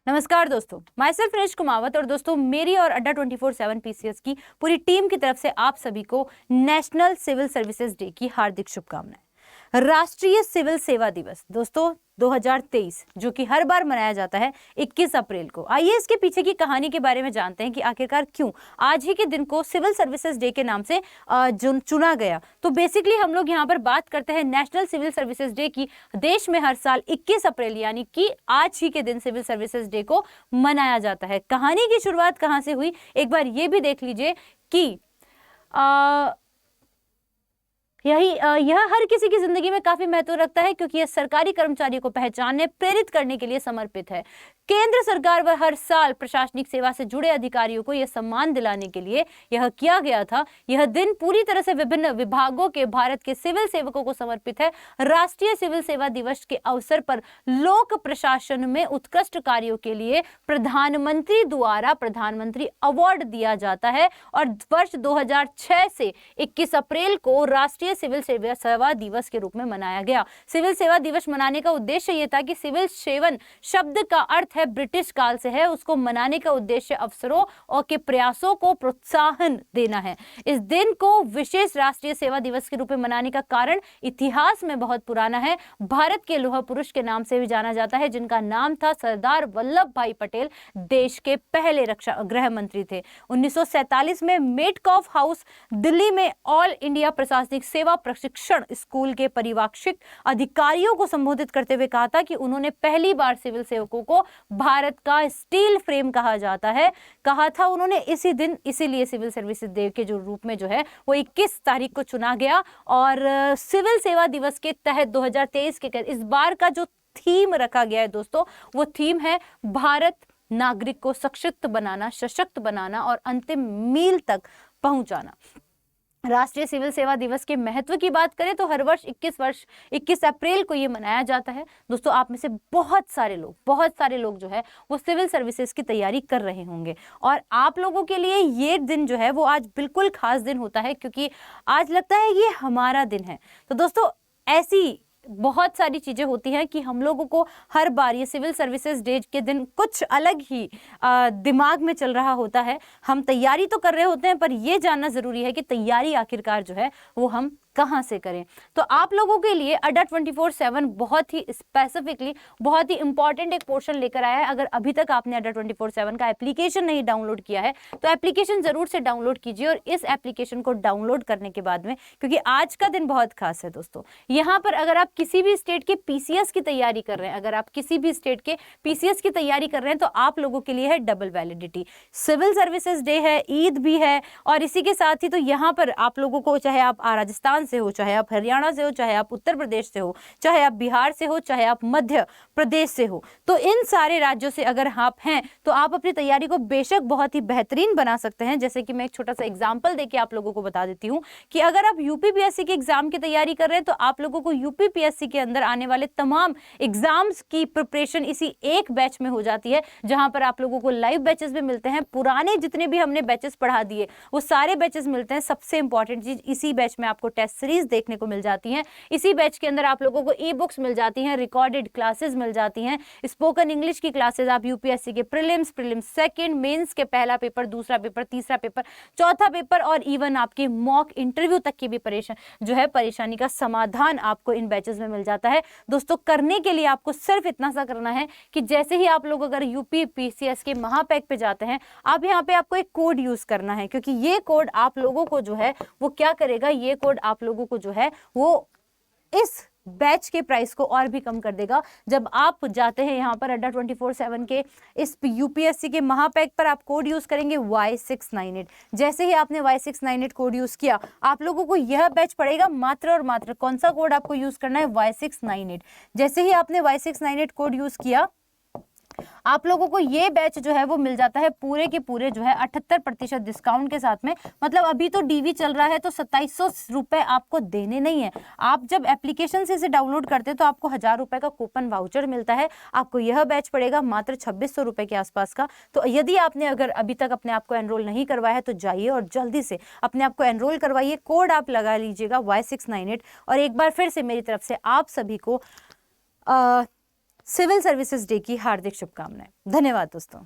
नमस्कार दोस्तों, my self Ramesh Kumawat और दोस्तों मेरी और अड्डा 24/7 पीसीएस की पूरी टीम की तरफ से आप सभी को नेशनल सिविल सर्विसेज डे की हार्दिक शुभकामनाएं। राष्ट्रीय सिविल सेवा दिवस दोस्तों 2023 जो कि हर बार मनाया जाता है 21 अप्रैल को। आइए इसके पीछे की कहानी के बारे में जानते हैं कि आखिरकार क्यों आज ही के दिन को सिविल सर्विसेज डे के नाम से चुना गया। तो बेसिकली हम लोग यहाँ पर बात करते हैं नेशनल सिविल सर्विसेज डे की। देश में हर साल 21 अप्रैल यानी कि आज ही के दिन सिविल सर्विसेज डे को मनाया जाता है। कहानी की शुरुआत कहाँ से हुई, एक बार ये भी देख लीजिए कि यह हर किसी की जिंदगी में काफी महत्व रखता है क्योंकि यह सरकारी कर्मचारियों को पहचानने प्रेरित करने के लिए समर्पित है। केंद्र सरकार पर हर साल प्रशासनिक सेवा से जुड़े अधिकारियों को यह सम्मान दिलाने के लिए यह किया गया था। यह दिन पूरी तरह से विभिन्न विभागों के भारत के सिविल सेवकों को समर्पित है। राष्ट्रीय सिविल सेवा दिवस के अवसर पर लोक प्रशासन में उत्कृष्ट कार्यों के लिए प्रधानमंत्री द्वारा प्रधानमंत्री अवार्ड दिया जाता है और वर्ष 2006 से 21 अप्रैल को राष्ट्रीय सिविल सेवा दिवस के रूप में मनाया गया। सिविल सेवा दिवस मनाने का उद्देश्य यह था कि सिविल सेवन शब्द का अर्थ है ब्रिटिश काल से है, उसको मनाने का उद्देश्य अफसरों और के प्रयासों को प्रोत्साहन देना है। इस दिन को विशेष राष्ट्रीय सेवा दिवस के रूप में मनाने का कारण इतिहास में बहुत पुराना है। भारत के लौह पुरुष के नाम से भी जाना जाता है जिनका नाम था सरदार वल्लभ भाई पटेल। देश के पहले रक्षा गृह मंत्री थे। 1947 में मेटकॉफ हाउस दिल्ली में ऑल इंडिया प्रशासनिक सेवा प्रशिक्षण स्कूल के परिवाक्षिक अधिकारियों को संबोधित करते हुए कहा था कि उन्होंने पहली बार सिविल सेवकों को भारत का स्टील फ्रेम कहा जाता है कहा था उन्होंने इसी दिन। इसीलिए सिविल सर्विसेज डे के जो रूप में जो है वो 21 तारीख को चुना गया और सिविल सेवा दिवस के तहत 2023 के इस बार का जो थीम रखा गया है दोस्तों, वो थीम है भारत नागरिक को सशक्त बनाना और अंतिम मील तक पहुंचाना। राष्ट्रीय सिविल सेवा दिवस के महत्व की बात करें तो हर वर्ष 21 अप्रैल को ये मनाया जाता है। दोस्तों आप में से बहुत सारे लोग जो है वो सिविल सर्विसेज की तैयारी कर रहे होंगे और आप लोगों के लिए ये दिन जो है वो आज बिल्कुल खास दिन होता है क्योंकि आज लगता है ये हमारा दिन है। तो दोस्तों ऐसी बहुत सारी चीजें होती हैं कि हम लोगों को हर बार ये सिविल सर्विसेज डे के दिन कुछ अलग ही दिमाग में चल रहा होता है। हम तैयारी तो कर रहे होते हैं पर ये जानना जरूरी है कि तैयारी आखिरकार जो है वो हम कहाँ से करें। तो आप लोगों के लिए अड्डा 24/7 बहुत ही स्पेसिफिकली बहुत ही इंपॉर्टेंट एक पोर्शन लेकर आया है। अगर अभी तक आपने अड्डा 24/7 का एप्लीकेशन नहीं डाउनलोड किया है तो एप्लीकेशन जरूर से डाउनलोड कीजिए और इस एप्लीकेशन को डाउनलोड करने के बाद में, क्योंकि आज का दिन बहुत खास है दोस्तों, यहाँ पर अगर आप किसी भी स्टेट के पीसीएस की तैयारी कर रहे हैं, अगर आप किसी भी स्टेट के पीसीएस की तैयारी कर रहे हैं तो आप लोगों के लिए है double validity. Civil services day है, ईद भी है और इसी के साथ ही तो यहाँ पर आप लोगों को, चाहे आप राजस्थान से हो, चाहे आप हरियाणा से हो, चाहे आप उत्तर प्रदेश से हो, चाहे आप बिहार से हो, चाहे आप मध्य प्रदेश से हो, तो इन सारे राज्यों से अगर आप हैं तो आप अपनी तैयारी को बेशक बहुत ही बेहतरीन बना सकते हैं। जैसे कि मैं एक छोटा सा एग्जांपल देके आप लोगों को बता देती हूं कि अगर आप यूपीपीएससी के एग्जाम की तैयारी कर रहे हैं तो आप लोगों को यूपीपीएससी के अंदर आने वाले तमाम एग्जाम्स की प्रिपरेशन इसी एक बैच में हो जाती है, जहां पर आप लोगों को लाइव बैचेस भी मिलते हैं। पुराने जितने भी हमने बैचेस पढ़ा दिए वो सारे बैचेस मिलते हैं। सबसे इंपॉर्टेंट चीज, इसी बैच में आपको टेस्ट सीरीज देखने को मिल जाती हैं। इसी बैच के अंदर आप लोगों को ई बुक्स मिल जाती हैं, रिकॉर्डेड क्लासेस मिल जाती हैं, स्पोकन इंग्लिश की क्लासेस, आप यूपीएससी के प्रीलिम्स सेकंड, मेंस के पहला पेपर, दूसरा पेपर, तीसरा पेपर, चौथा पेपर और इवन आपकी मॉक इंटरव्यू तक की भी परेशानी का समाधान आपको इन बैचेस में मिल जाता है। दोस्तों करने के लिए आपको सिर्फ इतना सा करना है कि जैसे ही आप लोग अगर यूपी पीसीएस के महापैक पे जाते हैं, आप यहाँ पे आपको एक कोड यूज करना है, क्योंकि ये कोड आप लोगों को जो है वो क्या करेगा, ये कोड आप लोगों को जो है वो इस बैच के प्राइस को और भी कम कर देगा। जब आप जाते हैं यहाँ पर अड्डा 24/7 के इस यूपीएससी के महापैक पर आप कोड यूज करेंगे Y698। जैसे ही आपने Y698 कोड यूज किया, आप लोगों को यह बैच पड़ेगा मात्र और मात्र, कौन सा कोड आपको यूज करना है, Y698। जैसे ही आपने Y698 कोड यूज किया, आप लोगों को ये बैच जो है वो मिल जाता है पूरे के पूरे जो है 78% डिस्काउंट के साथ में। मतलब अभी तो डीवी चल रहा है तो 2700 रुपए आपको देने नहीं है। आप जब एप्लीकेशन से इसे डाउनलोड करते हैं तो आपको 1000 रुपए का कूपन वाउचर मिलता है। आपको यह बैच पड़ेगा मात्र 2600 रुपए के आसपास का। तो यदि आपने अगर अभी तक अपने आप को एनरोल नहीं करवाया है तो जाइए और जल्दी से अपने आप को एनरोल करवाइए। कोड आप लगा लीजिएगा Y698। और एक बार फिर से मेरी तरफ से आप सभी को सिविल सर्विसेज डे की हार्दिक शुभकामनाएं। धन्यवाद दोस्तों।